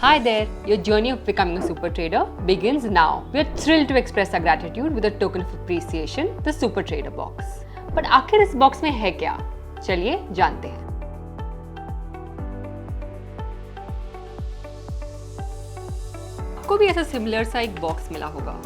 Hi there, your journey of becoming a super trader begins now. We are thrilled to express our gratitude with a token of appreciation, the SuperTrader Box. But आखिर इस box में है क्या? चलिए जानते हैं। आपको भी ऐसा सिमिलर सा एक बॉक्स मिला होगा।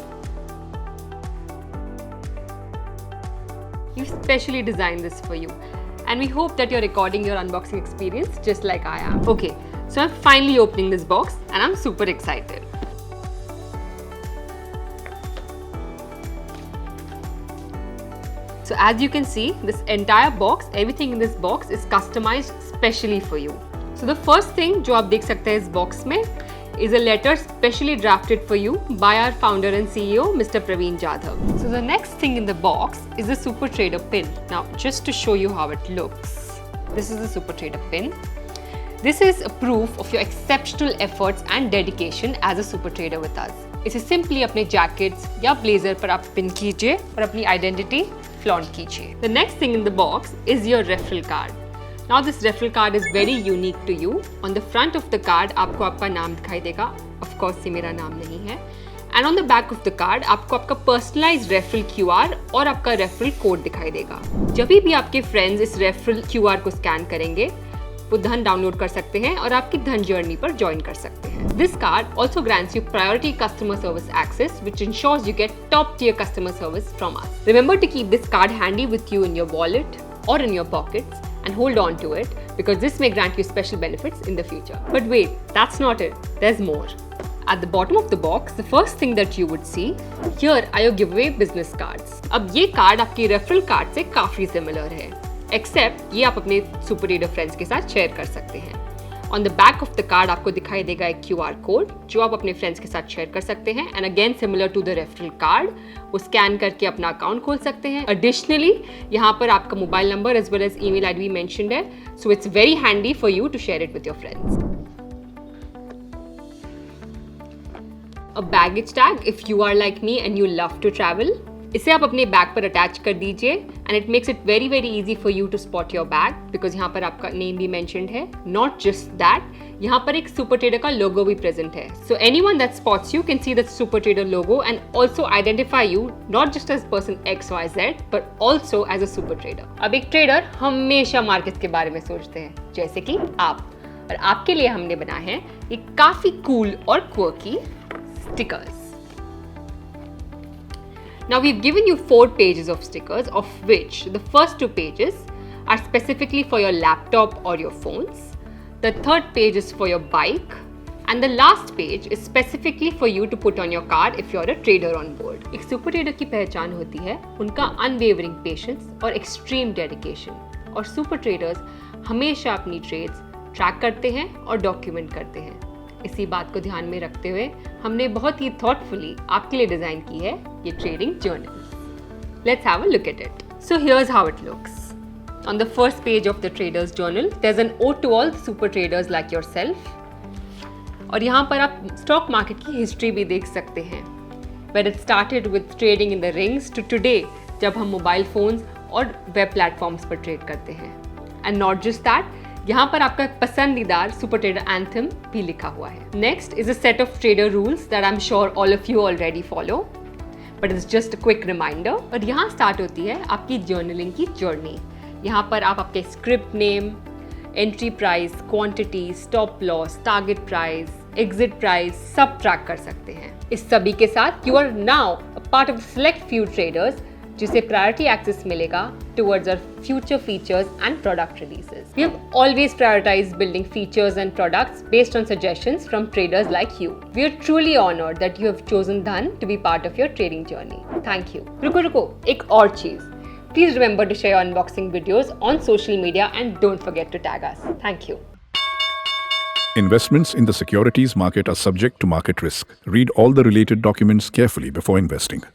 We specially designed this for you, and we hope that you're recording your unboxing experience just like I am. Okay. So I'm finally opening this box and I'm super excited. So as you can see, this entire box, everything in this box is customized specially for you. So the first thing जो आप देख सकते हैं इस box में is a letter specially drafted for you by our founder and CEO, Mr. Praveen Jadhav. So the next thing in the box is the SuperTrader pin. Now just to show you how it looks, this is the SuperTrader pin. This is a proof of your exceptional efforts and dedication as a super trader with us. इसे simply अपने jackets या blazer पर आप pin कीजिए और अपनी identity flaunt कीजिए. The next thing in the box is your referral card. Now this referral card is very unique to you. On the front of the card आपको आपका नाम दिखाई देगा. Of course ये मेरा नाम नहीं है. And on the back of the card आपको आपका personalized referral QR और आपका referral code दिखाई देगा. जब भी आपके friends इस referral QR को scan करेंगे, वो धन डाउनलोड कर सकते हैं और आपकी धन जर्नी पर ज्वाइन कर सकते हैं. This card also grants you priority customer service access, which ensures you get top-tier customer service from us. Remember to keep this card handy with you in your wallet or in your pockets and hold on to it because this may grant you special benefits in the future. But wait, that's not it. There's more. At the bottom of the box, the first thing that you would see, here are your giveaway business cards. अब ये card आपकी referral card से काफी similar है. Accept ये आप अपने super trader friends के साथ शेयर कर सकते हैं. On the back of the card आपको दिखाई देगा एक QR कोड जो आप अपने फ्रेंड्स के साथ शेयर कर सकते हैं. And again similar to the referral card, वो स्कैन करके अपना अकाउंट खोल सकते हैं. एडिशनली यहाँ पर आपका mobile number as well as email ID भी मेंशन्ड है. So it's very handy for you to share it with your friends. A baggage tag if you are like me and you love to travel. इसे आप अपने bag पर attach कर दीजिए and it makes it very very easy for you to spot your bag because यहाँ पर आपका name भी मेंशन्ड है. नॉट जस्ट दैट, यहाँ पर एक सुपर ट्रेडर का लोगो भी प्रेजेंट है. So anyone that spots you can see the super trader logo and also identify you not just as person XYZ but also as a super trader. अब एक trader हमेशा market के बारे में सोचते हैं जैसे कि आप, और आपके लिए हमने बनाए हैं ये काफी कूल और quirky stickers. Now we've given you 4 pages of stickers, of which the first 2 pages are specifically for your laptop or your phones. The third page is for your bike, and the last page is specifically for you to put on your car if you're a trader on board. एक super trader की पहचान होती है उनका unwavering patience और extreme dedication. और super traders हमेशा अपनी trades track करते हैं और document करते हैं. इसी बात को ध्यान में रखते हुए हमने बहुत ही थॉटफुली आपके लिए डिजाइन की है ये trading journal. Let's have a look at it. So here's how it looks. On the first page of the traders journal there is an ode to all super traders like yourself. और यहाँ पर आप stock market की history भी देख सकते हैं. Where it started with trading in the rings to today जब हम मोबाइल फोन्स और वेब प्लेटफॉर्म्स पर ट्रेड करते हैं. एंड नॉट जस्ट दैट, यहाँ पर आपका पसंदीदार सुपर ट्रेडर एंथम भी लिखा हुआ है. Next is a set of trader rules that I am sure all of you already follow, but it's just a quick reminder. और यहाँ स्टार्ट होती है आपकी जर्नलिंग की जर्नी. यहाँ पर आप आपके script name, entry price, quantity, stop loss, target price, exit price सब ट्रैक कर सकते हैं. इस सभी के साथ you are now a part of select few traders जिसे प्रायोरिटी एक्सेस मिलेगा towards our future features and product releases. We have always prioritized building features and products based on suggestions from traders like you. We are truly honored that you have chosen Dhan to be part of your trading journey. Thank you. रुको, एक और चीज. Please remember to share your unboxing videos on social media and don't forget to tag us. Thank you. Investments in the securities market are subject to market risk. Read all the related documents carefully before investing.